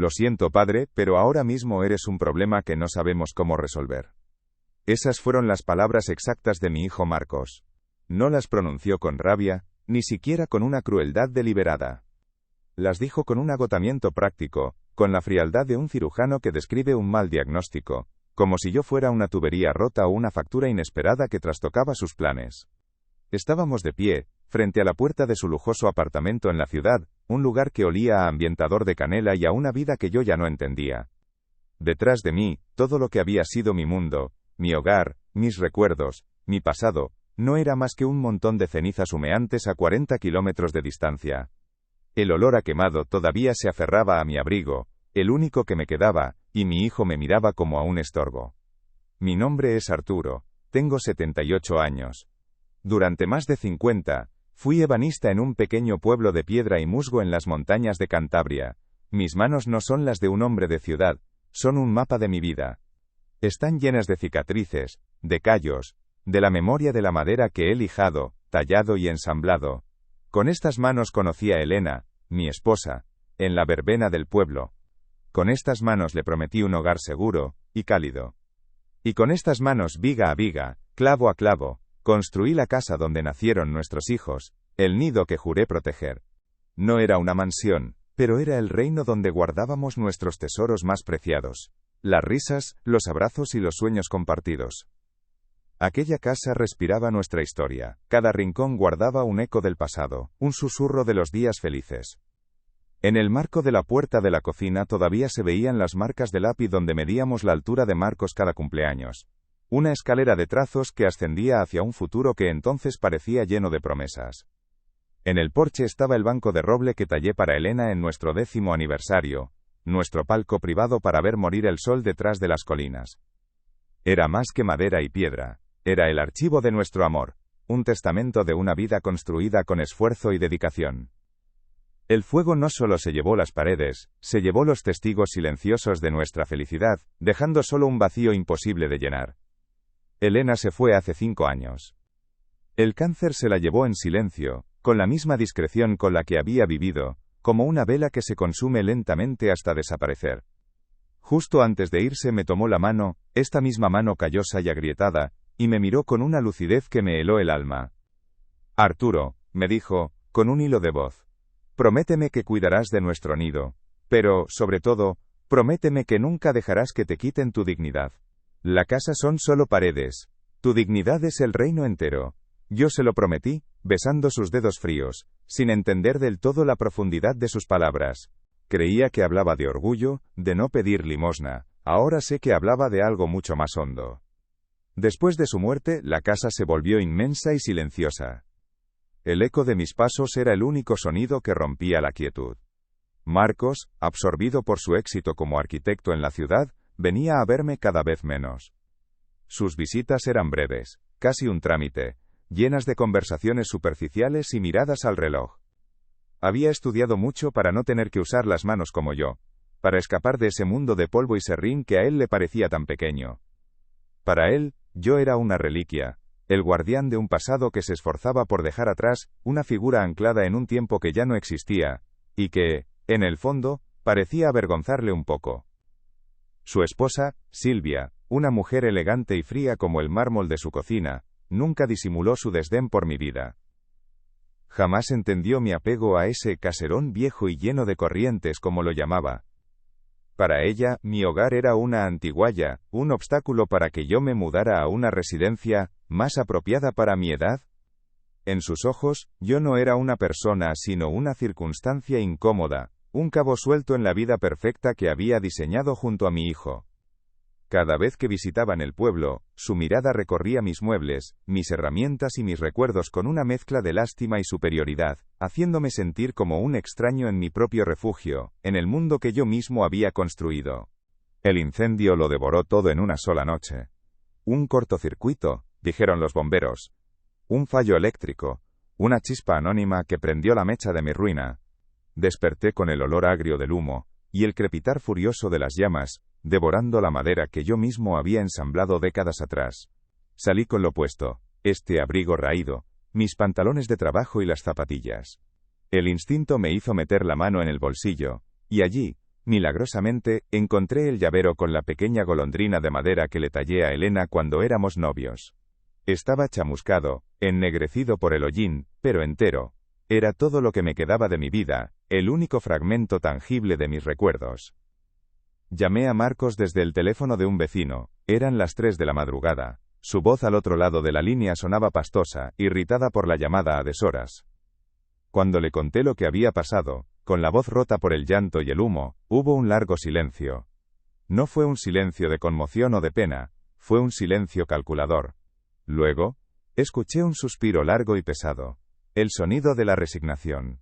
Lo siento, padre, pero ahora mismo eres un problema que no sabemos cómo resolver. Esas fueron las palabras exactas de mi hijo Marcos. No las pronunció con rabia, ni siquiera con una crueldad deliberada. Las dijo con un agotamiento práctico, con la frialdad de un cirujano que describe un mal diagnóstico, como si yo fuera una tubería rota o una factura inesperada que trastocaba sus planes. Estábamos de pie, frente a la puerta de su lujoso apartamento en la ciudad, un lugar que olía a ambientador de canela y a una vida que yo ya no entendía. Detrás de mí, todo lo que había sido mi mundo, mi hogar, mis recuerdos, mi pasado, no era más que un montón de cenizas humeantes a 40 kilómetros de distancia. El olor a quemado todavía se aferraba a mi abrigo, el único que me quedaba, y mi hijo me miraba como a un estorbo. Mi nombre es Arturo, tengo 78 años. Durante más de 50, fui ebanista en un pequeño pueblo de piedra y musgo en las montañas de Cantabria. Mis manos no son las de un hombre de ciudad, son un mapa de mi vida. Están llenas de cicatrices, de callos, de la memoria de la madera que he lijado, tallado y ensamblado. Con estas manos conocí a Elena, mi esposa, en la verbena del pueblo. Con estas manos le prometí un hogar seguro y cálido. Y con estas manos, viga a viga, clavo a clavo, construí la casa donde nacieron nuestros hijos, el nido que juré proteger. No era una mansión, pero era el reino donde guardábamos nuestros tesoros más preciados. Las risas, los abrazos y los sueños compartidos. Aquella casa respiraba nuestra historia, cada rincón guardaba un eco del pasado, un susurro de los días felices. En el marco de la puerta de la cocina todavía se veían las marcas del lápiz donde medíamos la altura de Marcos cada cumpleaños. Una escalera de trazos que ascendía hacia un futuro que entonces parecía lleno de promesas. En el porche estaba el banco de roble que tallé para Elena en nuestro 10º aniversario, nuestro palco privado para ver morir el sol detrás de las colinas. Era más que madera y piedra, era el archivo de nuestro amor, un testamento de una vida construida con esfuerzo y dedicación. El fuego no solo se llevó las paredes, se llevó los testigos silenciosos de nuestra felicidad, dejando solo un vacío imposible de llenar. Elena se fue hace 5 años. El cáncer se la llevó en silencio, con la misma discreción con la que había vivido, como una vela que se consume lentamente hasta desaparecer. Justo antes de irse me tomó la mano, esta misma mano callosa y agrietada, y me miró con una lucidez que me heló el alma. Arturo, me dijo, con un hilo de voz. Prométeme que cuidarás de nuestro nido, pero, sobre todo, prométeme que nunca dejarás que te quiten tu dignidad. La casa son solo paredes, tu dignidad es el reino entero. Yo se lo prometí, besando sus dedos fríos, sin entender del todo la profundidad de sus palabras. Creía que hablaba de orgullo, de no pedir limosna, ahora sé que hablaba de algo mucho más hondo. Después de su muerte, la casa se volvió inmensa y silenciosa. El eco de mis pasos era el único sonido que rompía la quietud. Marcos, absorbido por su éxito como arquitecto en la ciudad, venía a verme cada vez menos. Sus visitas eran breves, casi un trámite, llenas de conversaciones superficiales y miradas al reloj. Había estudiado mucho para no tener que usar las manos como yo, para escapar de ese mundo de polvo y serrín que a él le parecía tan pequeño. Para él, yo era una reliquia, el guardián de un pasado que se esforzaba por dejar atrás, una figura anclada en un tiempo que ya no existía, y que, en el fondo, parecía avergonzarle un poco. Su esposa, Silvia, una mujer elegante y fría como el mármol de su cocina, nunca disimuló su desdén por mi vida. Jamás entendió mi apego a ese caserón viejo y lleno de corrientes como lo llamaba. Para ella, mi hogar era una antigualla, un obstáculo para que yo me mudara a una residencia, más apropiada para mi edad. En sus ojos, yo no era una persona sino una circunstancia incómoda, un cabo suelto en la vida perfecta que había diseñado junto a mi hijo. Cada vez que visitaban el pueblo, su mirada recorría mis muebles, mis herramientas y mis recuerdos con una mezcla de lástima y superioridad, haciéndome sentir como un extraño en mi propio refugio, en el mundo que yo mismo había construido. El incendio lo devoró todo en una sola noche. Un cortocircuito, dijeron los bomberos. Un fallo eléctrico, una chispa anónima que prendió la mecha de mi ruina. Desperté con el olor agrio del humo, y el crepitar furioso de las llamas, devorando la madera que yo mismo había ensamblado décadas atrás. Salí con lo puesto, este abrigo raído, mis pantalones de trabajo y las zapatillas. El instinto me hizo meter la mano en el bolsillo, y allí, milagrosamente, encontré el llavero con la pequeña golondrina de madera que le tallé a Elena cuando éramos novios. Estaba chamuscado, ennegrecido por el hollín, pero entero. Era todo lo que me quedaba de mi vida, el único fragmento tangible de mis recuerdos. Llamé a Marcos desde el teléfono de un vecino. Eran las 3 de la madrugada. Su voz al otro lado de la línea sonaba pastosa, irritada por la llamada a deshoras. Cuando le conté lo que había pasado, con la voz rota por el llanto y el humo, hubo un largo silencio. No fue un silencio de conmoción o de pena, fue un silencio calculador. Luego, escuché un suspiro largo y pesado. El sonido de la resignación.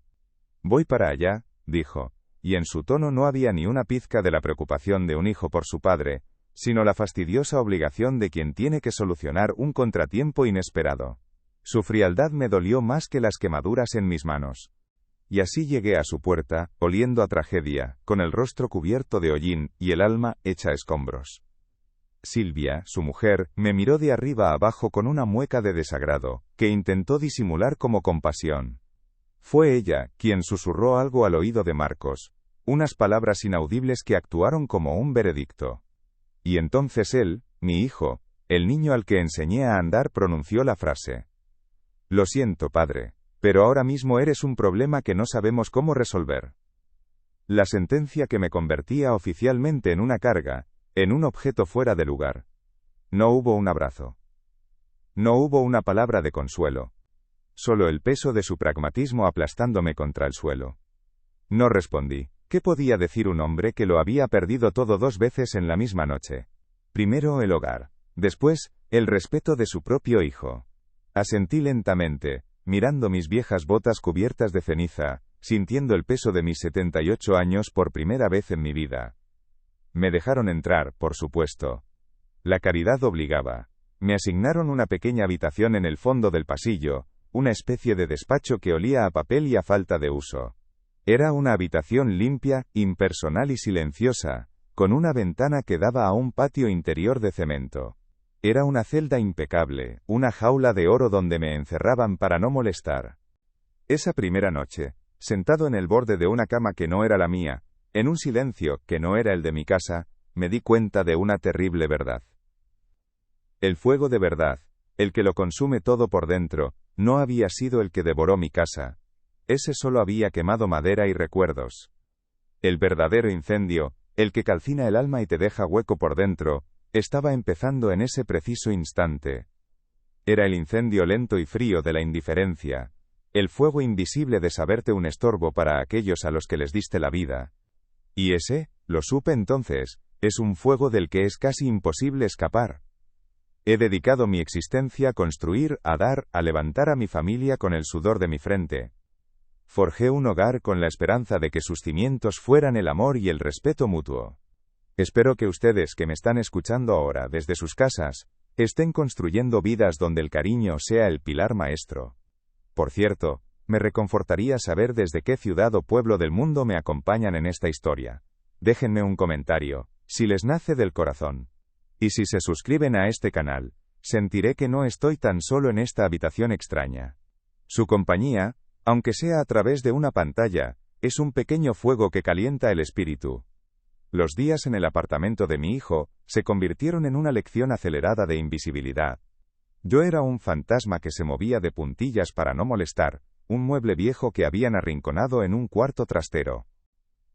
«Voy para allá», dijo, y en su tono no había ni una pizca de la preocupación de un hijo por su padre, sino la fastidiosa obligación de quien tiene que solucionar un contratiempo inesperado. Su frialdad me dolió más que las quemaduras en mis manos. Y así llegué a su puerta, oliendo a tragedia, con el rostro cubierto de hollín y el alma hecha escombros. Silvia, su mujer, me miró de arriba a abajo con una mueca de desagrado, que intentó disimular como compasión. Fue ella quien susurró algo al oído de Marcos, unas palabras inaudibles que actuaron como un veredicto. Y entonces él, mi hijo, el niño al que enseñé a andar, pronunció la frase: «Lo siento, padre, pero ahora mismo eres un problema que no sabemos cómo resolver». La sentencia que me convertía oficialmente en una carga, en un objeto fuera de lugar. No hubo un abrazo. No hubo una palabra de consuelo. Solo el peso de su pragmatismo aplastándome contra el suelo. No respondí. ¿Qué podía decir un hombre que lo había perdido todo 2 veces en la misma noche? Primero el hogar. Después, el respeto de su propio hijo. Asentí lentamente, mirando mis viejas botas cubiertas de ceniza, sintiendo el peso de mis 78 años por primera vez en mi vida. Me dejaron entrar, por supuesto. La caridad obligaba. Me asignaron una pequeña habitación en el fondo del pasillo, una especie de despacho que olía a papel y a falta de uso. Era una habitación limpia, impersonal y silenciosa, con una ventana que daba a un patio interior de cemento. Era una celda impecable, una jaula de oro donde me encerraban para no molestar. Esa primera noche, sentado en el borde de una cama que no era la mía, en un silencio que no era el de mi casa, me di cuenta de una terrible verdad. El fuego de verdad, el que lo consume todo por dentro, no había sido el que devoró mi casa. Ese solo había quemado madera y recuerdos. El verdadero incendio, el que calcina el alma y te deja hueco por dentro, estaba empezando en ese preciso instante. Era el incendio lento y frío de la indiferencia, el fuego invisible de saberte un estorbo para aquellos a los que les diste la vida. Y ese, lo supe entonces, es un fuego del que es casi imposible escapar. He dedicado mi existencia a construir, a dar, a levantar a mi familia con el sudor de mi frente. Forjé un hogar con la esperanza de que sus cimientos fueran el amor y el respeto mutuo. Espero que ustedes que me están escuchando ahora desde sus casas, estén construyendo vidas donde el cariño sea el pilar maestro. Por cierto, me reconfortaría saber desde qué ciudad o pueblo del mundo me acompañan en esta historia. Déjenme un comentario, si les nace del corazón. Y si se suscriben a este canal, sentiré que no estoy tan solo en esta habitación extraña. Su compañía, aunque sea a través de una pantalla, es un pequeño fuego que calienta el espíritu. Los días en el apartamento de mi hijo se convirtieron en una lección acelerada de invisibilidad. Yo era un fantasma que se movía de puntillas para no molestar, un mueble viejo que habían arrinconado en un cuarto trastero.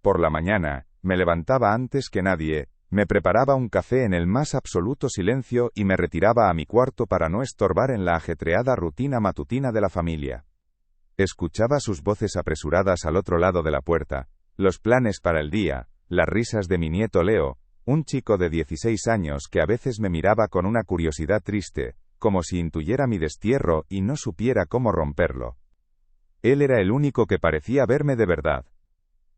Por la mañana, me levantaba antes que nadie, me preparaba un café en el más absoluto silencio y me retiraba a mi cuarto para no estorbar en la ajetreada rutina matutina de la familia. Escuchaba sus voces apresuradas al otro lado de la puerta, los planes para el día, las risas de mi nieto Leo, un chico de 16 años que a veces me miraba con una curiosidad triste, como si intuyera mi destierro y no supiera cómo romperlo. Él era el único que parecía verme de verdad.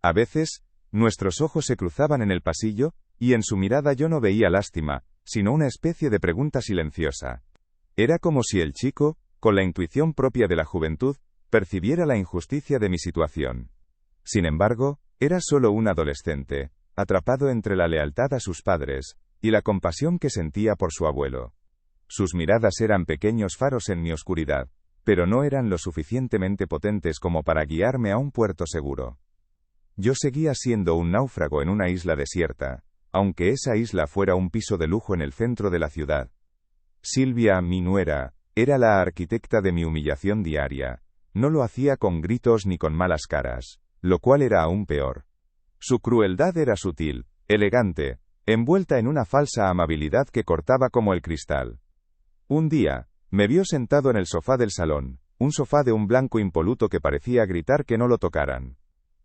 A veces, nuestros ojos se cruzaban en el pasillo, y en su mirada yo no veía lástima, sino una especie de pregunta silenciosa. Era como si el chico, con la intuición propia de la juventud, percibiera la injusticia de mi situación. Sin embargo, era solo un adolescente, atrapado entre la lealtad a sus padres, y la compasión que sentía por su abuelo. Sus miradas eran pequeños faros en mi oscuridad, pero no eran lo suficientemente potentes como para guiarme a un puerto seguro. Yo seguía siendo un náufrago en una isla desierta, aunque esa isla fuera un piso de lujo en el centro de la ciudad. Silvia, mi nuera, era la arquitecta de mi humillación diaria. No lo hacía con gritos ni con malas caras, lo cual era aún peor. Su crueldad era sutil, elegante, envuelta en una falsa amabilidad que cortaba como el cristal. Un día, me vio sentado en el sofá del salón, un sofá de un blanco impoluto que parecía gritar que no lo tocaran.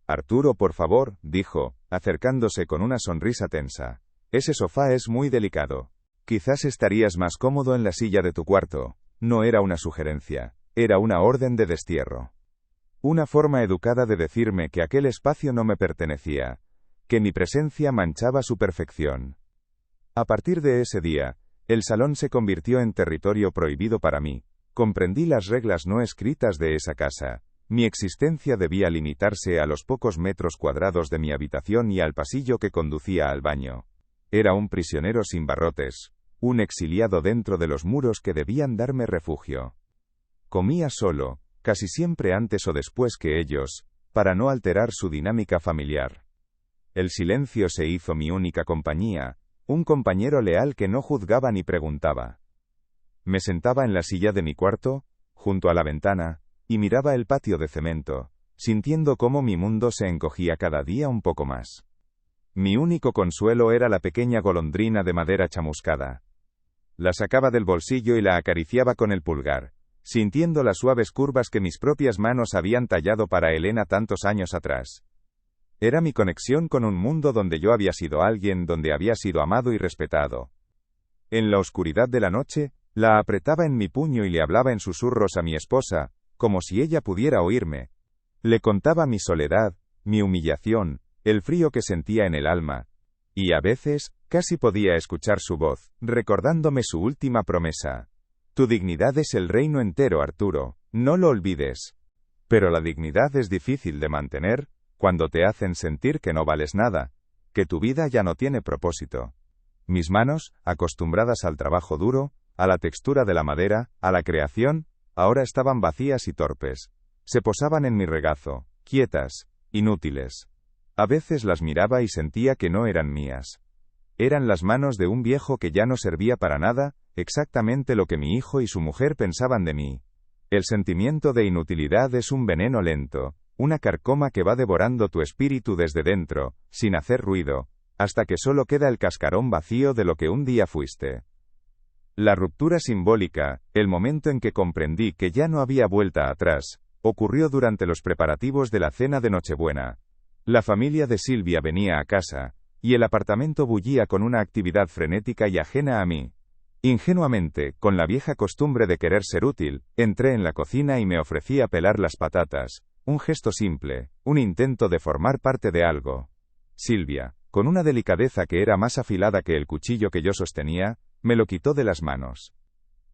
Arturo, por favor, dijo, acercándose con una sonrisa tensa. Ese sofá es muy delicado. Quizás estarías más cómodo en la silla de tu cuarto. No era una sugerencia, era una orden de destierro. Una forma educada de decirme que aquel espacio no me pertenecía, que mi presencia manchaba su perfección. A partir de ese día, el salón se convirtió en territorio prohibido para mí. Comprendí las reglas no escritas de esa casa. Mi existencia debía limitarse a los pocos metros cuadrados de mi habitación y al pasillo que conducía al baño. Era un prisionero sin barrotes, un exiliado dentro de los muros que debían darme refugio. Comía solo, casi siempre antes o después que ellos, para no alterar su dinámica familiar. El silencio se hizo mi única compañía, un compañero leal que no juzgaba ni preguntaba. Me sentaba en la silla de mi cuarto, junto a la ventana, y miraba el patio de cemento, sintiendo cómo mi mundo se encogía cada día un poco más. Mi único consuelo era la pequeña golondrina de madera chamuscada. La sacaba del bolsillo y la acariciaba con el pulgar, sintiendo las suaves curvas que mis propias manos habían tallado para Elena tantos años atrás. Era mi conexión con un mundo donde yo había sido alguien, donde había sido amado y respetado. En la oscuridad de la noche, la apretaba en mi puño y le hablaba en susurros a mi esposa, como si ella pudiera oírme. Le contaba mi soledad, mi humillación, el frío que sentía en el alma. Y a veces, casi podía escuchar su voz, recordándome su última promesa. Tu dignidad es el reino entero, Arturo, no lo olvides. Pero la dignidad es difícil de mantener, cuando te hacen sentir que no vales nada, que tu vida ya no tiene propósito. Mis manos, acostumbradas al trabajo duro, a la textura de la madera, a la creación, ahora estaban vacías y torpes. Se posaban en mi regazo, quietas, inútiles. A veces las miraba y sentía que no eran mías. Eran las manos de un viejo que ya no servía para nada, exactamente lo que mi hijo y su mujer pensaban de mí. El sentimiento de inutilidad es un veneno lento, una carcoma que va devorando tu espíritu desde dentro, sin hacer ruido, hasta que solo queda el cascarón vacío de lo que un día fuiste. La ruptura simbólica, el momento en que comprendí que ya no había vuelta atrás, ocurrió durante los preparativos de la cena de Nochebuena. La familia de Silvia venía a casa, y el apartamento bullía con una actividad frenética y ajena a mí. Ingenuamente, con la vieja costumbre de querer ser útil, entré en la cocina y me ofrecí a pelar las patatas, un gesto simple, un intento de formar parte de algo. Silvia, con una delicadeza que era más afilada que el cuchillo que yo sostenía, me lo quitó de las manos.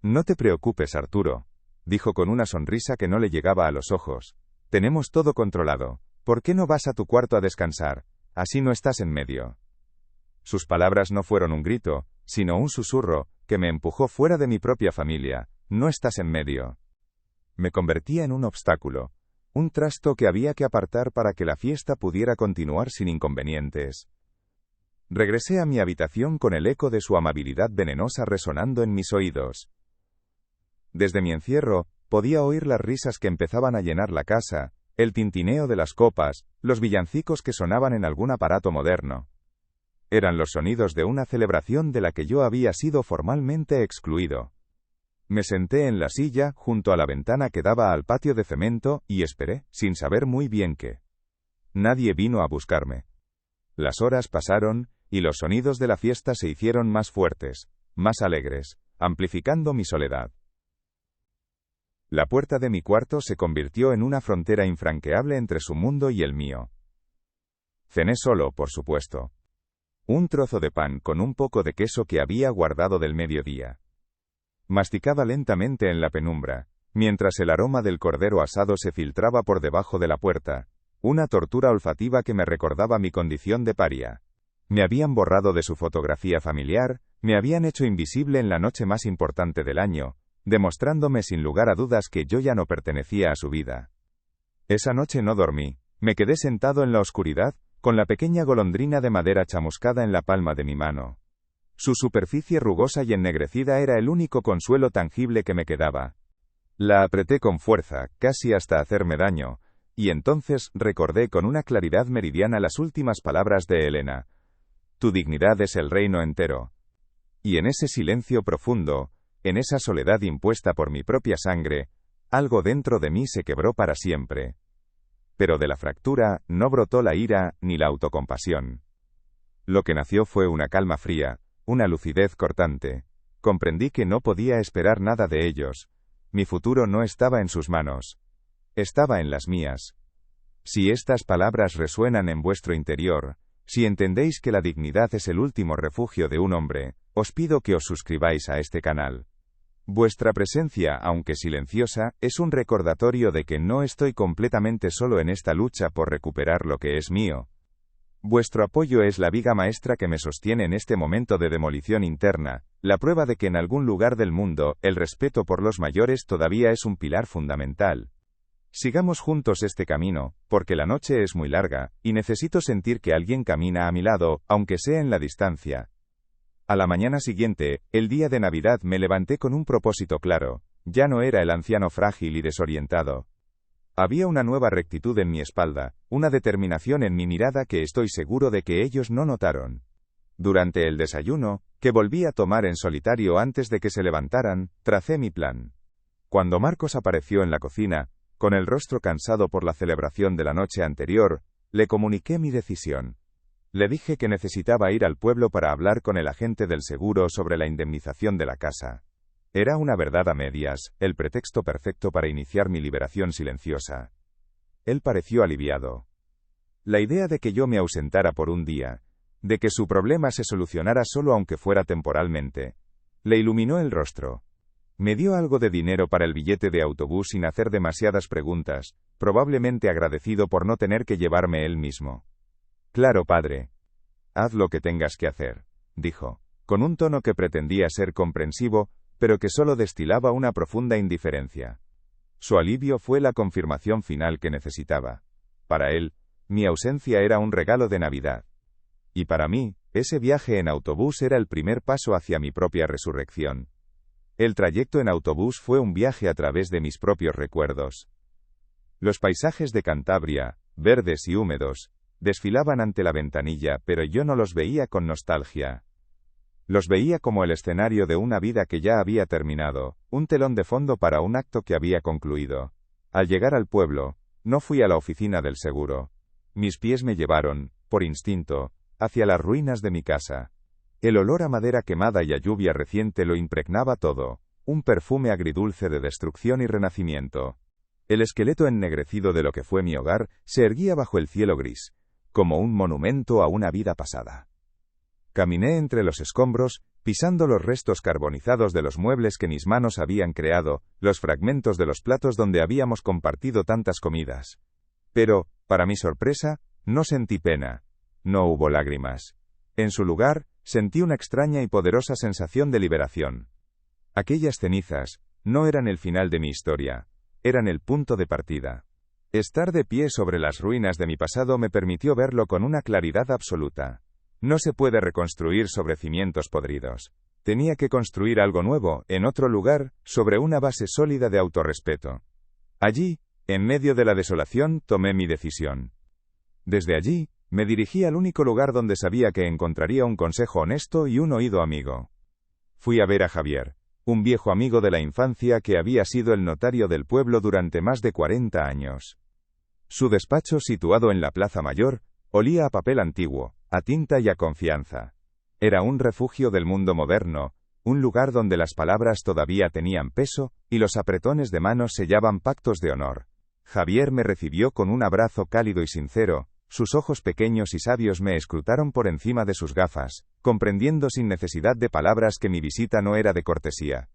No te preocupes, Arturo, dijo con una sonrisa que no le llegaba a los ojos. Tenemos todo controlado. ¿Por qué no vas a tu cuarto a descansar? Así no estás en medio. Sus palabras no fueron un grito, sino un susurro, que me empujó fuera de mi propia familia. No estás en medio. Me convertía en un obstáculo, un trasto que había que apartar para que la fiesta pudiera continuar sin inconvenientes. Regresé a mi habitación con el eco de su amabilidad venenosa resonando en mis oídos. Desde mi encierro, podía oír las risas que empezaban a llenar la casa, el tintineo de las copas, los villancicos que sonaban en algún aparato moderno. Eran los sonidos de una celebración de la que yo había sido formalmente excluido. Me senté en la silla, junto a la ventana que daba al patio de cemento, y esperé, sin saber muy bien qué. Nadie vino a buscarme. Las horas pasaron, y los sonidos de la fiesta se hicieron más fuertes, más alegres, amplificando mi soledad. La puerta de mi cuarto se convirtió en una frontera infranqueable entre su mundo y el mío. Cené solo, por supuesto. Un trozo de pan con un poco de queso que había guardado del mediodía. Masticaba lentamente en la penumbra, mientras el aroma del cordero asado se filtraba por debajo de la puerta, una tortura olfativa que me recordaba mi condición de paria. Me habían borrado de su fotografía familiar, me habían hecho invisible en la noche más importante del año, demostrándome sin lugar a dudas que yo ya no pertenecía a su vida. Esa noche no dormí, Me quedé sentado en la oscuridad, con la pequeña golondrina de madera chamuscada en la palma de mi mano. Su superficie rugosa y ennegrecida era el único consuelo tangible que me quedaba. La apreté con fuerza, casi hasta hacerme daño, y entonces recordé con una claridad meridiana las últimas palabras de Helena. Tu dignidad es el reino entero. Y en ese silencio profundo, en esa soledad impuesta por mi propia sangre, algo dentro de mí se quebró para siempre. Pero de la fractura no brotó la ira ni la autocompasión. Lo que nació fue una calma fría, una lucidez cortante. Comprendí que no podía esperar nada de ellos. Mi futuro no estaba en sus manos. Estaba en las mías. Si estas palabras resuenan en vuestro interior, si entendéis que la dignidad es el último refugio de un hombre, os pido que os suscribáis a este canal. Vuestra presencia, aunque silenciosa, es un recordatorio de que no estoy completamente solo en esta lucha por recuperar lo que es mío. Vuestro apoyo es la viga maestra que me sostiene en este momento de demolición interna, la prueba de que en algún lugar del mundo, el respeto por los mayores todavía es un pilar fundamental. Sigamos juntos este camino, porque la noche es muy larga, y necesito sentir que alguien camina a mi lado, aunque sea en la distancia. A la mañana siguiente, el día de Navidad, me levanté con un propósito claro. Ya no era el anciano frágil y desorientado. Había una nueva rectitud en mi espalda, una determinación en mi mirada que estoy seguro de que ellos no notaron. Durante el desayuno, que volví a tomar en solitario antes de que se levantaran, tracé mi plan. Cuando Marcos apareció en la cocina, con el rostro cansado por la celebración de la noche anterior, le comuniqué mi decisión. Le dije que necesitaba ir al pueblo para hablar con el agente del seguro sobre la indemnización de la casa. Era una verdad a medias, el pretexto perfecto para iniciar mi liberación silenciosa. Él pareció aliviado. La idea de que yo me ausentara por un día, de que su problema se solucionara solo aunque fuera temporalmente, le iluminó el rostro. Me dio algo de dinero para el billete de autobús sin hacer demasiadas preguntas, probablemente agradecido por no tener que llevarme él mismo. Claro, padre. Haz lo que tengas que hacer, dijo, con un tono que pretendía ser comprensivo, pero que solo destilaba una profunda indiferencia. Su alivio fue la confirmación final que necesitaba. Para él, mi ausencia era un regalo de Navidad. Y para mí, ese viaje en autobús era el primer paso hacia mi propia resurrección. El trayecto en autobús fue un viaje a través de mis propios recuerdos. Los paisajes de Cantabria, verdes y húmedos, desfilaban ante la ventanilla, pero yo no los veía con nostalgia. Los veía como el escenario de una vida que ya había terminado, un telón de fondo para un acto que había concluido. Al llegar al pueblo, no fui a la oficina del seguro. Mis pies me llevaron, por instinto, hacia las ruinas de mi casa. El olor a madera quemada y a lluvia reciente lo impregnaba todo, un perfume agridulce de destrucción y renacimiento. El esqueleto ennegrecido de lo que fue mi hogar se erguía bajo el cielo gris, como un monumento a una vida pasada. Caminé entre los escombros, pisando los restos carbonizados de los muebles que mis manos habían creado, los fragmentos de los platos donde habíamos compartido tantas comidas. Pero, para mi sorpresa, no sentí pena. No hubo lágrimas. En su lugar, sentí una extraña y poderosa sensación de liberación. Aquellas cenizas no eran el final de mi historia, eran el punto de partida. Estar de pie sobre las ruinas de mi pasado me permitió verlo con una claridad absoluta. No se puede reconstruir sobre cimientos podridos. Tenía que construir algo nuevo, en otro lugar, sobre una base sólida de autorrespeto. Allí, en medio de la desolación, tomé mi decisión. Desde allí, me dirigí al único lugar donde sabía que encontraría un consejo honesto y un oído amigo. Fui a ver a Javier, un viejo amigo de la infancia que había sido el notario del pueblo durante más de 40 años. Su despacho, situado en la Plaza Mayor, olía a papel antiguo, a tinta y a confianza. Era un refugio del mundo moderno, un lugar donde las palabras todavía tenían peso, y los apretones de manos sellaban pactos de honor. Javier me recibió con un abrazo cálido y sincero, sus ojos pequeños y sabios me escrutaron por encima de sus gafas, comprendiendo sin necesidad de palabras que mi visita no era de cortesía.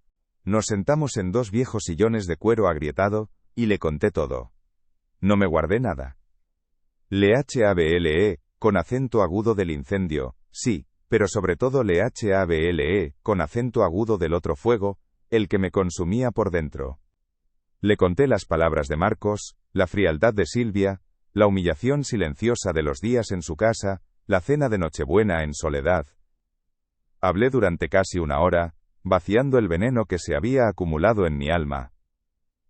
Nos sentamos en 2 viejos sillones de cuero agrietado, y le conté todo. No me guardé nada. Le con acento agudo del incendio, sí, pero sobre todo le con acento agudo del otro fuego, el que me consumía por dentro. Le conté las palabras de Marcos, la frialdad de Silvia, la humillación silenciosa de los días en su casa, la cena de Nochebuena en soledad. Hablé durante casi una hora, vaciando el veneno que se había acumulado en mi alma.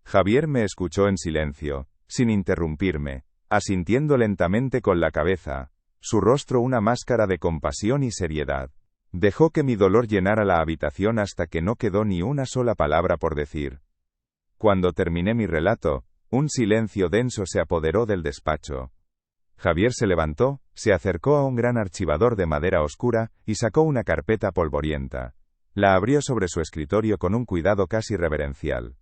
Javier me escuchó en silencio, sin interrumpirme, asintiendo lentamente con la cabeza, su rostro una máscara de compasión y seriedad. Dejó que mi dolor llenara la habitación hasta que no quedó ni una sola palabra por decir. Cuando terminé mi relato, un silencio denso se apoderó del despacho. Javier se levantó, se acercó a un gran archivador de madera oscura, y sacó una carpeta polvorienta. La abrió sobre su escritorio con un cuidado casi reverencial.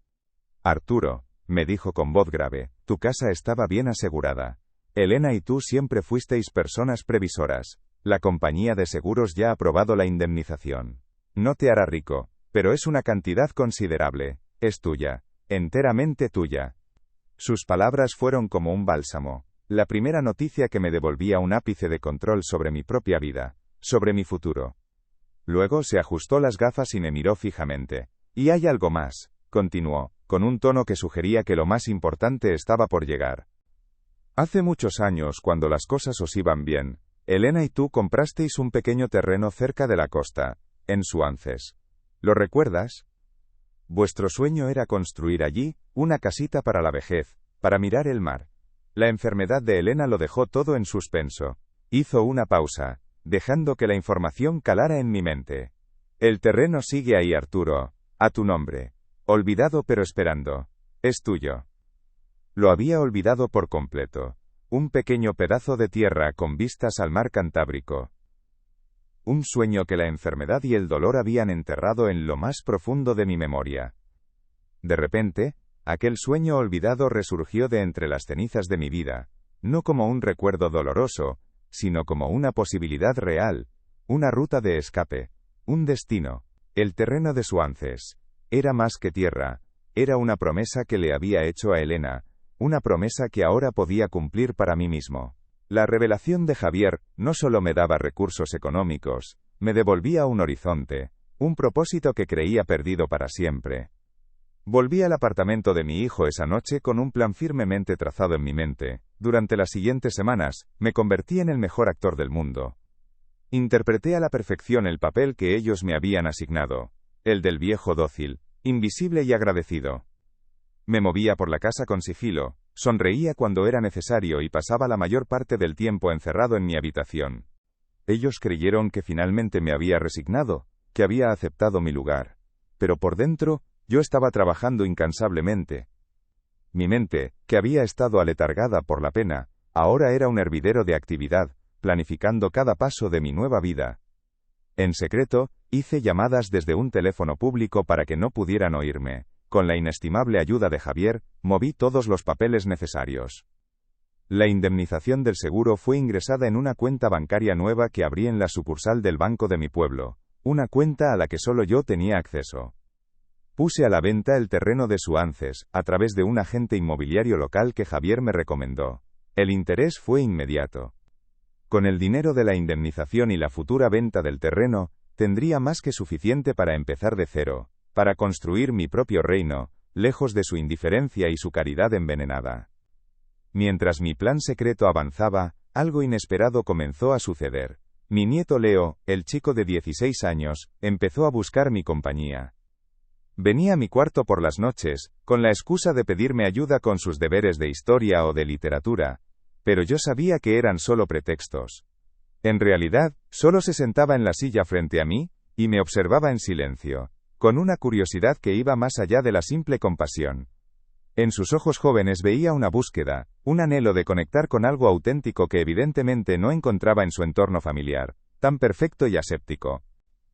Arturo, me dijo con voz grave, tu casa estaba bien asegurada. Elena y tú siempre fuisteis personas previsoras. La compañía de seguros ya ha aprobado la indemnización. No te hará rico, pero es una cantidad considerable. Es tuya, enteramente tuya. Sus palabras fueron como un bálsamo, la primera noticia que me devolvía un ápice de control sobre mi propia vida, sobre mi futuro. Luego se ajustó las gafas y me miró fijamente. Y hay algo más, continuó, con un tono que sugería que lo más importante estaba por llegar. Hace muchos años, cuando las cosas os iban bien, Elena y tú comprasteis un pequeño terreno cerca de la costa, en Suances. ¿Lo recuerdas? Vuestro sueño era construir allí una casita para la vejez, para mirar el mar. La enfermedad de Elena lo dejó todo en suspenso. Hizo una pausa, dejando que la información calara en mi mente. El terreno sigue ahí, Arturo, a tu nombre. Olvidado pero esperando. Es tuyo. Lo había olvidado por completo. Un pequeño pedazo de tierra con vistas al mar Cantábrico. Un sueño que la enfermedad y el dolor habían enterrado en lo más profundo de mi memoria. De repente, aquel sueño olvidado resurgió de entre las cenizas de mi vida, no como un recuerdo doloroso, sino como una posibilidad real, una ruta de escape, un destino. El terreno de Suances era más que tierra, era una promesa que le había hecho a Elena, una promesa que ahora podía cumplir para mí mismo. La revelación de Javier no solo me daba recursos económicos, me devolvía un horizonte, un propósito que creía perdido para siempre. Volví al apartamento de mi hijo esa noche con un plan firmemente trazado en mi mente. Durante las siguientes semanas, me convertí en el mejor actor del mundo. Interpreté a la perfección el papel que ellos me habían asignado, el del viejo dócil, invisible y agradecido. Me movía por la casa con sigilo, sonreía cuando era necesario y pasaba la mayor parte del tiempo encerrado en mi habitación. Ellos creyeron que finalmente me había resignado, que había aceptado mi lugar. Pero por dentro, yo estaba trabajando incansablemente. Mi mente, que había estado aletargada por la pena, ahora era un hervidero de actividad, planificando cada paso de mi nueva vida. En secreto, hice llamadas desde un teléfono público para que no pudieran oírme. Con la inestimable ayuda de Javier, moví todos los papeles necesarios. La indemnización del seguro fue ingresada en una cuenta bancaria nueva que abrí en la sucursal del banco de mi pueblo, una cuenta a la que solo yo tenía acceso. Puse a la venta el terreno de Suances, a través de un agente inmobiliario local que Javier me recomendó. El interés fue inmediato. Con el dinero de la indemnización y la futura venta del terreno, tendría más que suficiente para empezar de cero, para construir mi propio reino, lejos de su indiferencia y su caridad envenenada. Mientras mi plan secreto avanzaba, algo inesperado comenzó a suceder. Mi nieto Leo, el chico de 16 años, empezó a buscar mi compañía. Venía a mi cuarto por las noches, con la excusa de pedirme ayuda con sus deberes de historia o de literatura, pero yo sabía que eran solo pretextos. En realidad, solo se sentaba en la silla frente a mí, y me observaba en silencio, con una curiosidad que iba más allá de la simple compasión. En sus ojos jóvenes veía una búsqueda, un anhelo de conectar con algo auténtico que evidentemente no encontraba en su entorno familiar, tan perfecto y aséptico.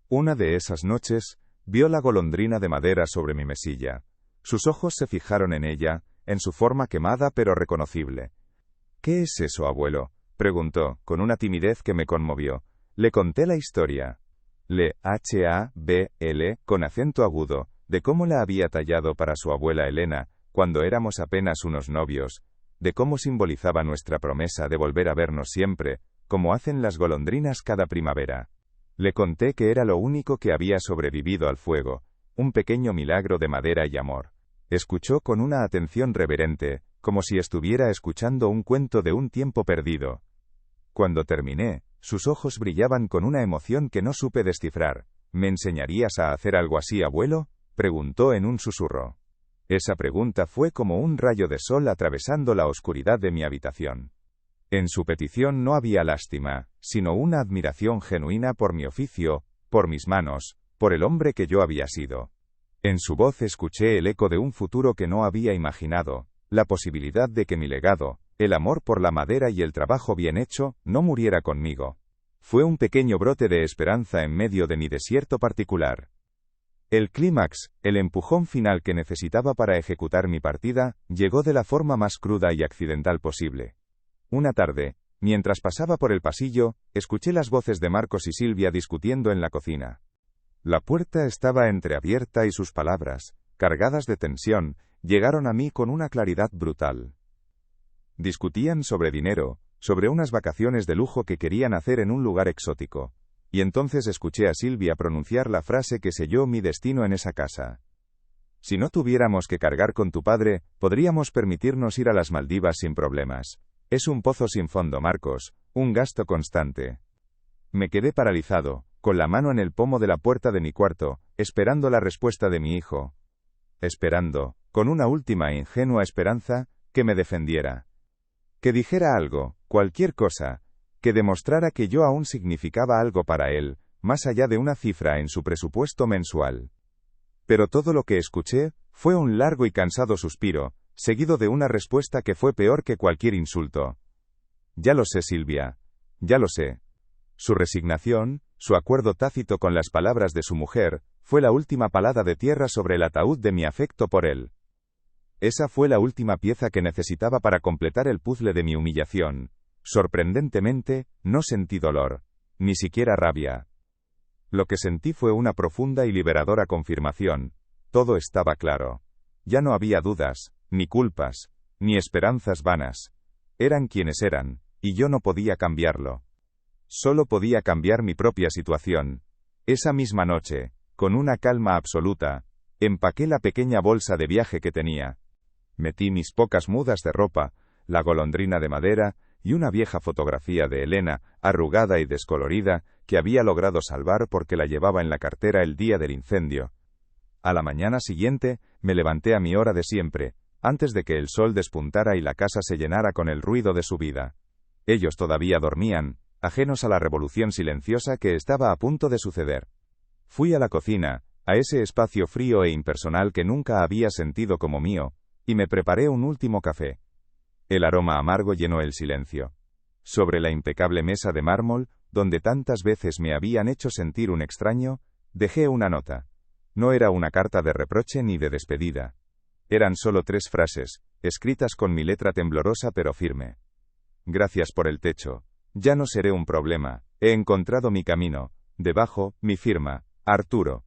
Una de esas noches, vio la golondrina de madera sobre mi mesilla. Sus ojos se fijaron en ella, en su forma quemada pero reconocible. «¿Qué es eso, abuelo?», preguntó, con una timidez que me conmovió. Le conté la historia. H-A-B-L, con acento agudo, de cómo la había tallado para su abuela Elena, cuando éramos apenas unos novios, de cómo simbolizaba nuestra promesa de volver a vernos siempre, como hacen las golondrinas cada primavera. Le conté que era lo único que había sobrevivido al fuego, un pequeño milagro de madera y amor. Escuchó con una atención reverente, como si estuviera escuchando un cuento de un tiempo perdido. Cuando terminé, sus ojos brillaban con una emoción que no supe descifrar. ¿Me enseñarías a hacer algo así, abuelo?, preguntó en un susurro. Esa pregunta fue como un rayo de sol atravesando la oscuridad de mi habitación. En su petición no había lástima, sino una admiración genuina por mi oficio, por mis manos, por el hombre que yo había sido. En su voz escuché el eco de un futuro que no había imaginado, la posibilidad de que mi legado, el amor por la madera y el trabajo bien hecho, no muriera conmigo. Fue un pequeño brote de esperanza en medio de mi desierto particular. El clímax, el empujón final que necesitaba para ejecutar mi partida, llegó de la forma más cruda y accidental posible. Una tarde, mientras pasaba por el pasillo, escuché las voces de Marcos y Silvia discutiendo en la cocina. La puerta estaba entreabierta y sus palabras, cargadas de tensión, llegaron a mí con una claridad brutal. Discutían sobre dinero, sobre unas vacaciones de lujo que querían hacer en un lugar exótico. Y entonces escuché a Silvia pronunciar la frase que selló mi destino en esa casa. Si no tuviéramos que cargar con tu padre, podríamos permitirnos ir a las Maldivas sin problemas. Es un pozo sin fondo, Marcos, un gasto constante. Me quedé paralizado, con la mano en el pomo de la puerta de mi cuarto, esperando la respuesta de mi hijo. Esperando, con una última e ingenua esperanza, que me defendiera. Que dijera algo, cualquier cosa, que demostrara que yo aún significaba algo para él, más allá de una cifra en su presupuesto mensual. Pero todo lo que escuché fue un largo y cansado suspiro, seguido de una respuesta que fue peor que cualquier insulto. Ya lo sé, Silvia. Ya lo sé. Su resignación, su acuerdo tácito con las palabras de su mujer, fue la última palada de tierra sobre el ataúd de mi afecto por él. Esa fue la última pieza que necesitaba para completar el puzzle de mi humillación. Sorprendentemente, no sentí dolor, ni siquiera rabia. Lo que sentí fue una profunda y liberadora confirmación. Todo estaba claro. Ya no había dudas, ni culpas, ni esperanzas vanas. Eran quienes eran, y yo no podía cambiarlo. Solo podía cambiar mi propia situación. Esa misma noche, con una calma absoluta, empaqué la pequeña bolsa de viaje que tenía. Metí mis pocas mudas de ropa, la golondrina de madera, y una vieja fotografía de Elena, arrugada y descolorida, que había logrado salvar porque la llevaba en la cartera el día del incendio. A la mañana siguiente, me levanté a mi hora de siempre, antes de que el sol despuntara y la casa se llenara con el ruido de su vida. Ellos todavía dormían, ajenos a la revolución silenciosa que estaba a punto de suceder. Fui a la cocina, a ese espacio frío e impersonal que nunca había sentido como mío, y me preparé un último café. El aroma amargo llenó el silencio. Sobre la impecable mesa de mármol, donde tantas veces me habían hecho sentir un extraño, dejé una nota. No era una carta de reproche ni de despedida. Eran solo 3 frases, escritas con mi letra temblorosa pero firme. Gracias por el techo. Ya no seré un problema. He encontrado mi camino. Debajo, mi firma, Arturo.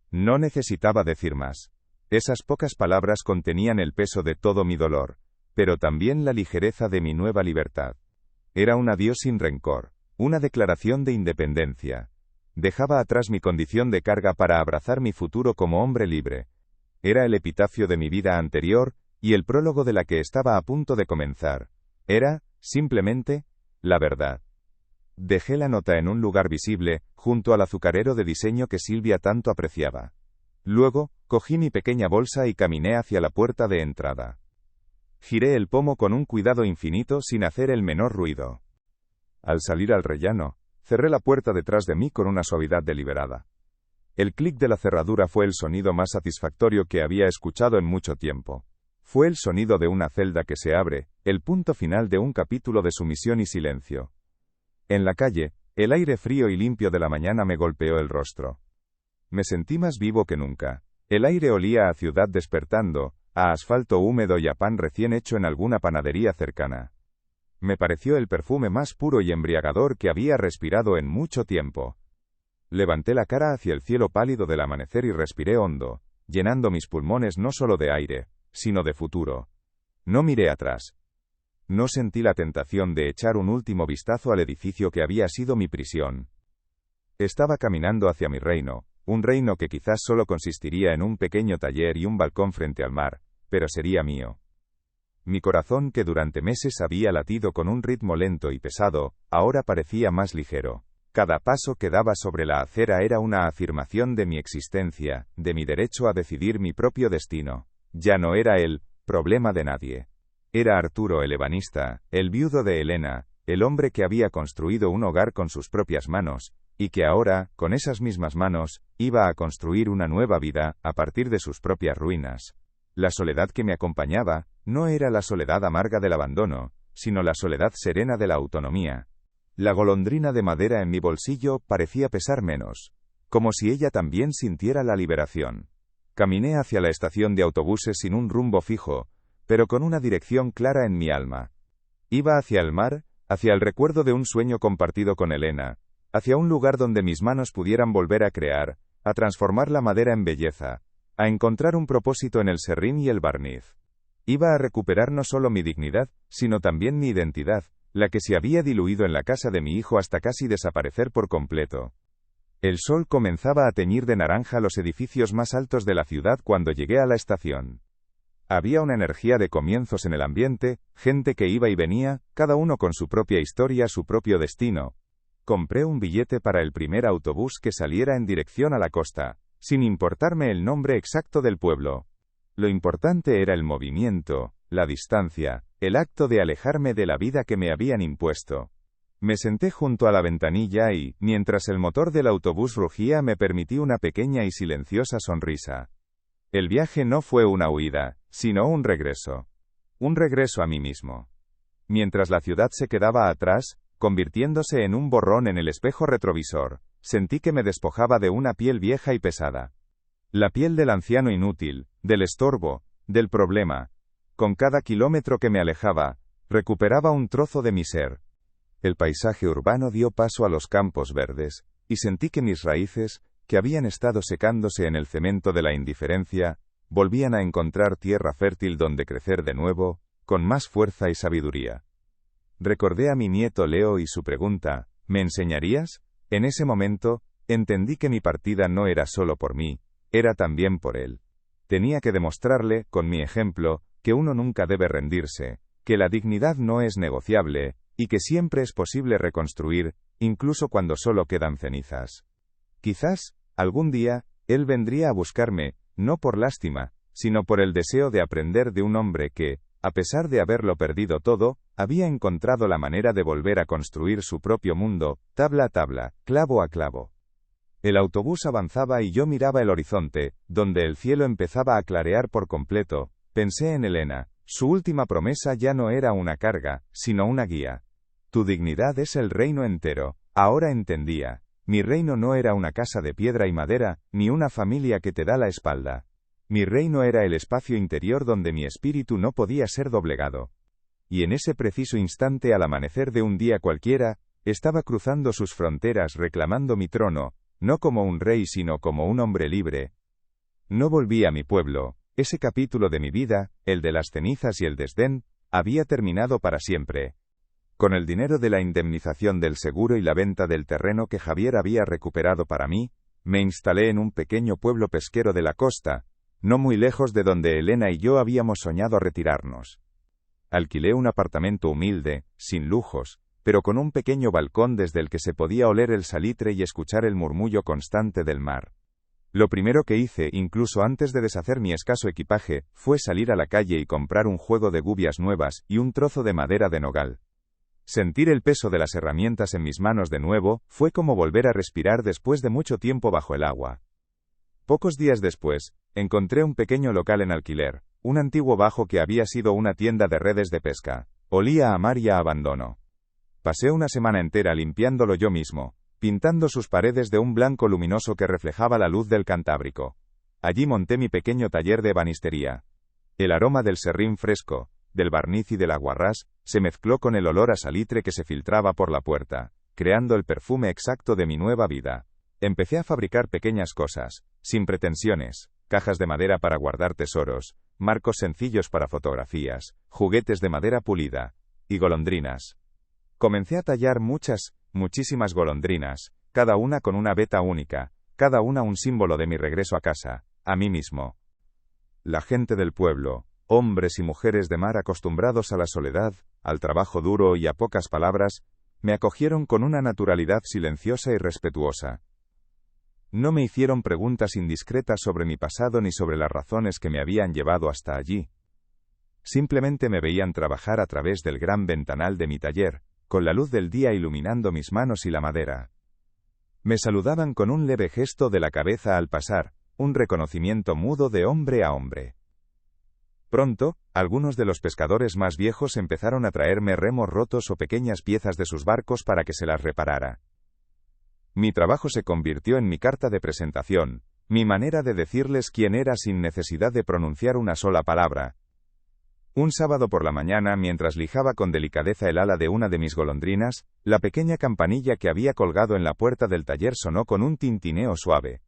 No necesitaba decir más. Esas pocas palabras contenían el peso de todo mi dolor, pero también la ligereza de mi nueva libertad. Era un adiós sin rencor, una declaración de independencia. Dejaba atrás mi condición de carga para abrazar mi futuro como hombre libre. Era el epitafio de mi vida anterior, y el prólogo de la que estaba a punto de comenzar. Era, simplemente, la verdad. Dejé la nota en un lugar visible, junto al azucarero de diseño que Silvia tanto apreciaba. Luego, cogí mi pequeña bolsa y caminé hacia la puerta de entrada. Giré el pomo con un cuidado infinito sin hacer el menor ruido. Al salir al rellano, cerré la puerta detrás de mí con una suavidad deliberada. El clic de la cerradura fue el sonido más satisfactorio que había escuchado en mucho tiempo. Fue el sonido de una celda que se abre, el punto final de un capítulo de sumisión y silencio. En la calle, el aire frío y limpio de la mañana me golpeó el rostro. Me sentí más vivo que nunca. El aire olía a ciudad despertando, a asfalto húmedo y a pan recién hecho en alguna panadería cercana. Me pareció el perfume más puro y embriagador que había respirado en mucho tiempo. Levanté la cara hacia el cielo pálido del amanecer y respiré hondo, llenando mis pulmones no solo de aire, sino de futuro. No miré atrás. No sentí la tentación de echar un último vistazo al edificio que había sido mi prisión. Estaba caminando hacia mi reino, un reino que quizás solo consistiría en un pequeño taller y un balcón frente al mar, pero sería mío. Mi corazón, que durante meses había latido con un ritmo lento y pesado, ahora parecía más ligero. Cada paso que daba sobre la acera era una afirmación de mi existencia, de mi derecho a decidir mi propio destino. Ya no era el problema de nadie. Era Arturo el ebanista, el viudo de Elena, el hombre que había construido un hogar con sus propias manos, y que ahora, con esas mismas manos, iba a construir una nueva vida, a partir de sus propias ruinas. La soledad que me acompañaba, no era la soledad amarga del abandono, sino la soledad serena de la autonomía. La golondrina de madera en mi bolsillo parecía pesar menos, como si ella también sintiera la liberación. Caminé hacia la estación de autobuses sin un rumbo fijo, pero con una dirección clara en mi alma. Iba hacia el mar, hacia el recuerdo de un sueño compartido con Elena, hacia un lugar donde mis manos pudieran volver a crear, a transformar la madera en belleza, a encontrar un propósito en el serrín y el barniz. Iba a recuperar no solo mi dignidad, sino también mi identidad, la que se había diluido en la casa de mi hijo hasta casi desaparecer por completo. El sol comenzaba a teñir de naranja los edificios más altos de la ciudad cuando llegué a la estación. Había una energía de comienzos en el ambiente, gente que iba y venía, cada uno con su propia historia, su propio destino. Compré un billete para el primer autobús que saliera en dirección a la costa, sin importarme el nombre exacto del pueblo. Lo importante era el movimiento, la distancia, el acto de alejarme de la vida que me habían impuesto. Me senté junto a la ventanilla y, mientras el motor del autobús rugía, me permití una pequeña y silenciosa sonrisa. El viaje no fue una huida, sino un regreso. Un regreso a mí mismo. Mientras la ciudad se quedaba atrás, convirtiéndose en un borrón en el espejo retrovisor, sentí que me despojaba de una piel vieja y pesada. La piel del anciano inútil, del estorbo, del problema. Con cada kilómetro que me alejaba, recuperaba un trozo de mi ser. El paisaje urbano dio paso a los campos verdes, y sentí que mis raíces, que habían estado secándose en el cemento de la indiferencia, volvían a encontrar tierra fértil donde crecer de nuevo, con más fuerza y sabiduría. Recordé a mi nieto Leo y su pregunta, ¿me enseñarías? En ese momento, entendí que mi partida no era solo por mí, era también por él. Tenía que demostrarle, con mi ejemplo, que uno nunca debe rendirse, que la dignidad no es negociable, y que siempre es posible reconstruir, incluso cuando solo quedan cenizas. Quizás, algún día, él vendría a buscarme, no por lástima, sino por el deseo de aprender de un hombre que, a pesar de haberlo perdido todo, había encontrado la manera de volver a construir su propio mundo, tabla a tabla, clavo a clavo. El autobús avanzaba y yo miraba el horizonte, donde el cielo empezaba a clarear por completo. Pensé en Elena. Su última promesa ya no era una carga, sino una guía. Tu dignidad es el reino entero. Ahora entendía. Mi reino no era una casa de piedra y madera, ni una familia que te da la espalda. Mi reino era el espacio interior donde mi espíritu no podía ser doblegado. Y en ese preciso instante, al amanecer de un día cualquiera, estaba cruzando sus fronteras reclamando mi trono, no como un rey sino como un hombre libre. No volví a mi pueblo. Ese capítulo de mi vida, el de las cenizas y el desdén, había terminado para siempre. Con el dinero de la indemnización del seguro y la venta del terreno que Javier había recuperado para mí, me instalé en un pequeño pueblo pesquero de la costa, no muy lejos de donde Elena y yo habíamos soñado retirarnos. Alquilé un apartamento humilde, sin lujos, pero con un pequeño balcón desde el que se podía oler el salitre y escuchar el murmullo constante del mar. Lo primero que hice, incluso antes de deshacer mi escaso equipaje, fue salir a la calle y comprar un juego de gubias nuevas y un trozo de madera de nogal. Sentir el peso de las herramientas en mis manos de nuevo, fue como volver a respirar después de mucho tiempo bajo el agua. Pocos días después, encontré un pequeño local en alquiler, un antiguo bajo que había sido una tienda de redes de pesca. Olía a mar y a abandono. Pasé una semana entera limpiándolo yo mismo, pintando sus paredes de un blanco luminoso que reflejaba la luz del Cantábrico. Allí monté mi pequeño taller de ebanistería. El aroma del serrín fresco, del barniz y del aguarrás, se mezcló con el olor a salitre que se filtraba por la puerta, creando el perfume exacto de mi nueva vida. Empecé a fabricar pequeñas cosas, sin pretensiones, cajas de madera para guardar tesoros, marcos sencillos para fotografías, juguetes de madera pulida, y golondrinas. Comencé a tallar muchísimas golondrinas, cada una con una veta única, cada una un símbolo de mi regreso a casa, a mí mismo. La gente del pueblo, hombres y mujeres de mar acostumbrados a la soledad, al trabajo duro y a pocas palabras, me acogieron con una naturalidad silenciosa y respetuosa. No me hicieron preguntas indiscretas sobre mi pasado ni sobre las razones que me habían llevado hasta allí. Simplemente me veían trabajar a través del gran ventanal de mi taller, con la luz del día iluminando mis manos y la madera. Me saludaban con un leve gesto de la cabeza al pasar, un reconocimiento mudo de hombre a hombre. Pronto, algunos de los pescadores más viejos empezaron a traerme remos rotos o pequeñas piezas de sus barcos para que se las reparara. Mi trabajo se convirtió en mi carta de presentación, mi manera de decirles quién era sin necesidad de pronunciar una sola palabra. Un sábado por la mañana, mientras lijaba con delicadeza el ala de una de mis golondrinas, la pequeña campanilla que había colgado en la puerta del taller sonó con un tintineo suave.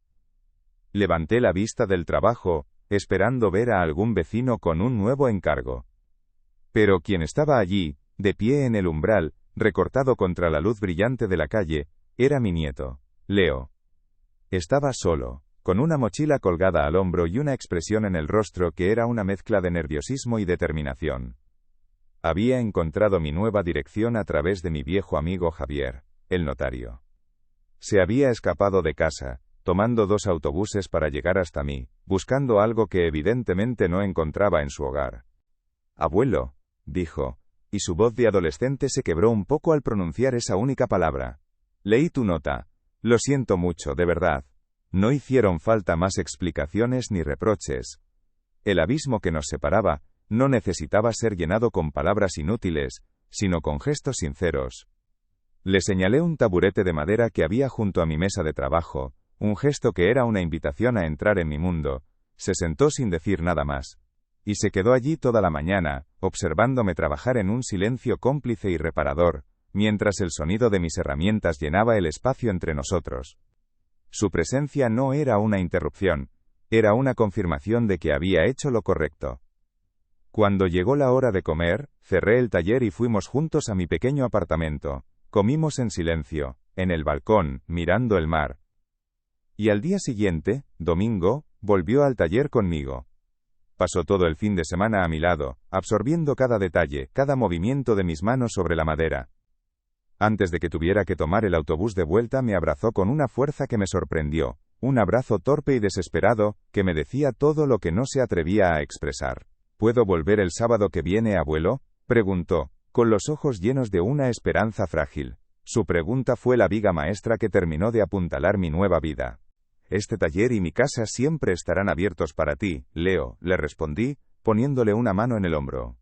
Levanté la vista del trabajo, esperando ver a algún vecino con un nuevo encargo. Pero quien estaba allí, de pie en el umbral, recortado contra la luz brillante de la calle, era mi nieto, Leo. Estaba solo, con una mochila colgada al hombro y una expresión en el rostro que era una mezcla de nerviosismo y determinación. Había encontrado mi nueva dirección a través de mi viejo amigo Javier, el notario. Se había escapado de casa, tomando 2 autobuses para llegar hasta mí, buscando algo que evidentemente no encontraba en su hogar. «Abuelo», dijo, y su voz de adolescente se quebró un poco al pronunciar esa única palabra. «Leí tu nota. Lo siento mucho, de verdad». No hicieron falta más explicaciones ni reproches. El abismo que nos separaba no necesitaba ser llenado con palabras inútiles, sino con gestos sinceros. Le señalé un taburete de madera que había junto a mi mesa de trabajo, un gesto que era una invitación a entrar en mi mundo. Se sentó sin decir nada más. Y se quedó allí toda la mañana, observándome trabajar en un silencio cómplice y reparador, mientras el sonido de mis herramientas llenaba el espacio entre nosotros. Su presencia no era una interrupción, era una confirmación de que había hecho lo correcto. Cuando llegó la hora de comer, cerré el taller y fuimos juntos a mi pequeño apartamento. Comimos en silencio, en el balcón, mirando el mar. Y al día siguiente, domingo, volvió al taller conmigo. Pasó todo el fin de semana a mi lado, absorbiendo cada detalle, cada movimiento de mis manos sobre la madera. Antes de que tuviera que tomar el autobús de vuelta me abrazó con una fuerza que me sorprendió, un abrazo torpe y desesperado, que me decía todo lo que no se atrevía a expresar. ¿Puedo volver el sábado que viene, abuelo?, preguntó, con los ojos llenos de una esperanza frágil. Su pregunta fue la viga maestra que terminó de apuntalar mi nueva vida. Este taller y mi casa siempre estarán abiertos para ti, Leo, le respondí, poniéndole una mano en el hombro.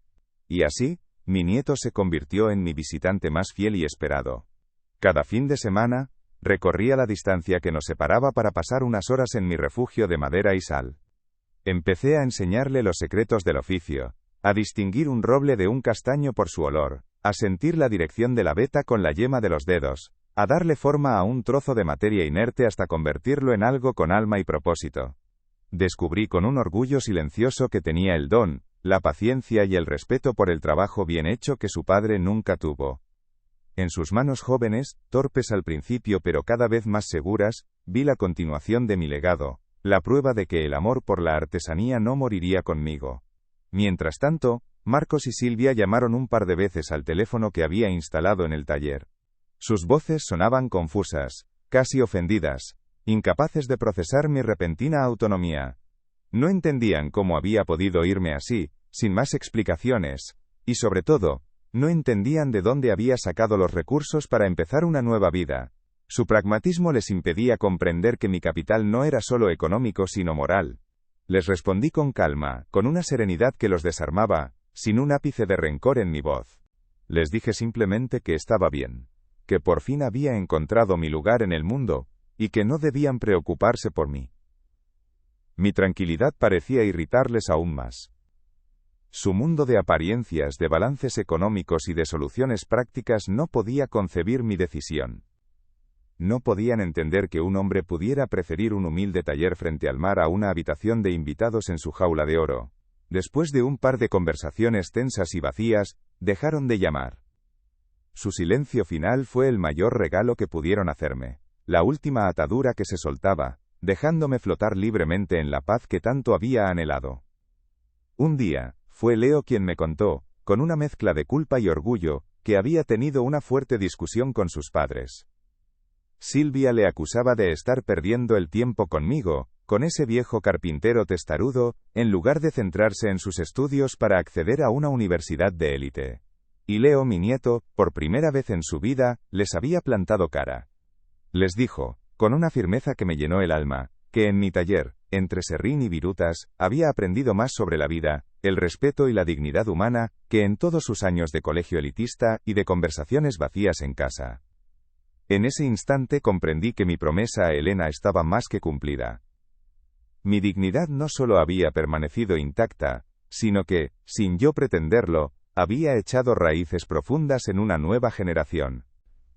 Y así, mi nieto se convirtió en mi visitante más fiel y esperado. Cada fin de semana, recorría la distancia que nos separaba para pasar unas horas en mi refugio de madera y sal. Empecé a enseñarle los secretos del oficio, a distinguir un roble de un castaño por su olor, a sentir la dirección de la veta con la yema de los dedos, a darle forma a un trozo de materia inerte hasta convertirlo en algo con alma y propósito. Descubrí con un orgullo silencioso que tenía el don, la paciencia y el respeto por el trabajo bien hecho que su padre nunca tuvo. En sus manos jóvenes, torpes al principio pero cada vez más seguras, vi la continuación de mi legado, la prueba de que el amor por la artesanía no moriría conmigo. Mientras tanto, Marcos y Silvia llamaron un par de veces al teléfono que había instalado en el taller. Sus voces sonaban confusas, casi ofendidas, incapaces de procesar mi repentina autonomía. No entendían cómo había podido irme así, sin más explicaciones, y sobre todo, no entendían de dónde había sacado los recursos para empezar una nueva vida. Su pragmatismo les impedía comprender que mi capital no era solo económico sino moral. Les respondí con calma, con una serenidad que los desarmaba, sin un ápice de rencor en mi voz. Les dije simplemente que estaba bien, que por fin había encontrado mi lugar en el mundo, y que no debían preocuparse por mí. Mi tranquilidad parecía irritarles aún más. Su mundo de apariencias, de balances económicos y de soluciones prácticas no podía concebir mi decisión. No podían entender que un hombre pudiera preferir un humilde taller frente al mar a una habitación de invitados en su jaula de oro. Después de un par de conversaciones tensas y vacías, dejaron de llamar. Su silencio final fue el mayor regalo que pudieron hacerme, la última atadura que se soltaba, dejándome flotar libremente en la paz que tanto había anhelado. Un día, Fue Leo quien me contó, con una mezcla de culpa y orgullo, que había tenido una fuerte discusión con sus padres. Silvia le acusaba de estar perdiendo el tiempo conmigo, con ese viejo carpintero testarudo, en lugar de centrarse en sus estudios para acceder a una universidad de élite. Y Leo, mi nieto, por primera vez en su vida, les había plantado cara. Les dijo, con una firmeza que me llenó el alma, que en mi taller, entre serrín y virutas, había aprendido más sobre la vida, el respeto y la dignidad humana, que en todos sus años de colegio elitista y de conversaciones vacías en casa. En ese instante comprendí que mi promesa a Elena estaba más que cumplida. Mi dignidad no solo había permanecido intacta, sino que, sin yo pretenderlo, había echado raíces profundas en una nueva generación.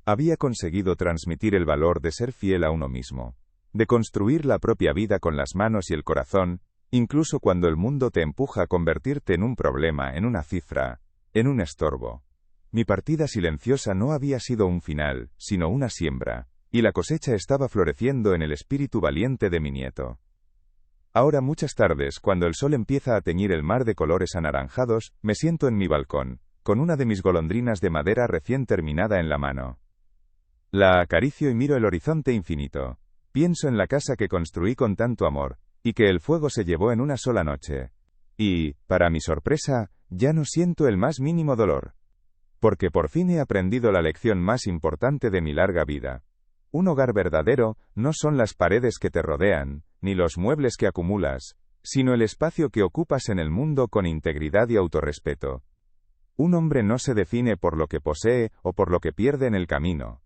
Había conseguido transmitir el valor de ser fiel a uno mismo, de construir la propia vida con las manos y el corazón, incluso cuando el mundo te empuja a convertirte en un problema, en una cifra, en un estorbo. Mi partida silenciosa no había sido un final, sino una siembra, y la cosecha estaba floreciendo en el espíritu valiente de mi nieto. Ahora muchas tardes, cuando el sol empieza a teñir el mar de colores anaranjados, me siento en mi balcón, con una de mis golondrinas de madera recién terminada en la mano. La acaricio y miro el horizonte infinito. Pienso en la casa que construí con tanto amor, y que el fuego se llevó en una sola noche. Y, para mi sorpresa, ya no siento el más mínimo dolor. Porque por fin he aprendido la lección más importante de mi larga vida. Un hogar verdadero no son las paredes que te rodean, ni los muebles que acumulas, sino el espacio que ocupas en el mundo con integridad y autorrespeto. Un hombre no se define por lo que posee o por lo que pierde en el camino.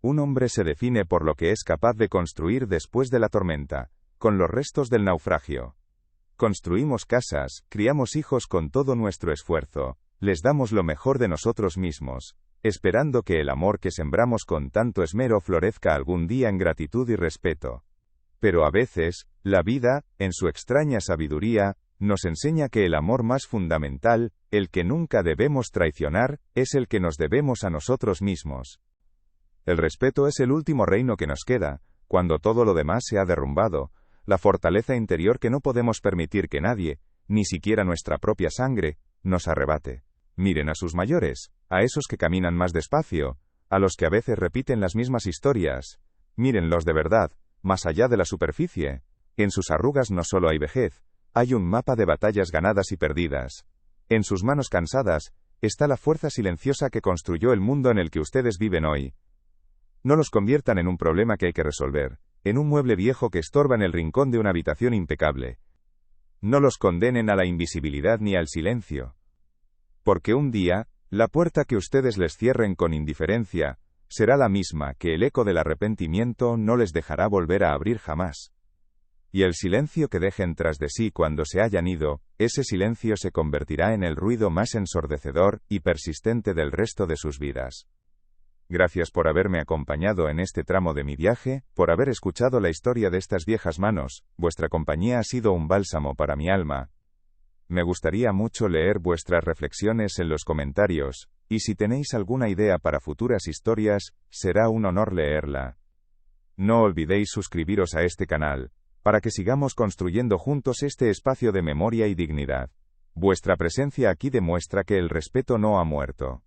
Un hombre se define por lo que es capaz de construir después de la tormenta, con los restos del naufragio. Construimos casas, criamos hijos con todo nuestro esfuerzo, les damos lo mejor de nosotros mismos, esperando que el amor que sembramos con tanto esmero florezca algún día en gratitud y respeto. Pero a veces, la vida, en su extraña sabiduría, nos enseña que el amor más fundamental, el que nunca debemos traicionar, es el que nos debemos a nosotros mismos. El respeto es el último reino que nos queda, cuando todo lo demás se ha derrumbado, la fortaleza interior que no podemos permitir que nadie, ni siquiera nuestra propia sangre, nos arrebate. Miren a sus mayores, a esos que caminan más despacio, a los que a veces repiten las mismas historias. Mírenlos de verdad, más allá de la superficie. En sus arrugas no solo hay vejez, hay un mapa de batallas ganadas y perdidas. En sus manos cansadas, está la fuerza silenciosa que construyó el mundo en el que ustedes viven hoy. No los conviertan en un problema que hay que resolver, en un mueble viejo que estorba en el rincón de una habitación impecable. No los condenen a la invisibilidad ni al silencio. Porque un día, la puerta que ustedes les cierren con indiferencia, será la misma que el eco del arrepentimiento no les dejará volver a abrir jamás. Y el silencio que dejen tras de sí cuando se hayan ido, ese silencio se convertirá en el ruido más ensordecedor y persistente del resto de sus vidas. Gracias por haberme acompañado en este tramo de mi viaje, por haber escuchado la historia de estas viejas manos, vuestra compañía ha sido un bálsamo para mi alma. Me gustaría mucho leer vuestras reflexiones en los comentarios, y si tenéis alguna idea para futuras historias, será un honor leerla. No olvidéis suscribiros a este canal, para que sigamos construyendo juntos este espacio de memoria y dignidad. Vuestra presencia aquí demuestra que el respeto no ha muerto.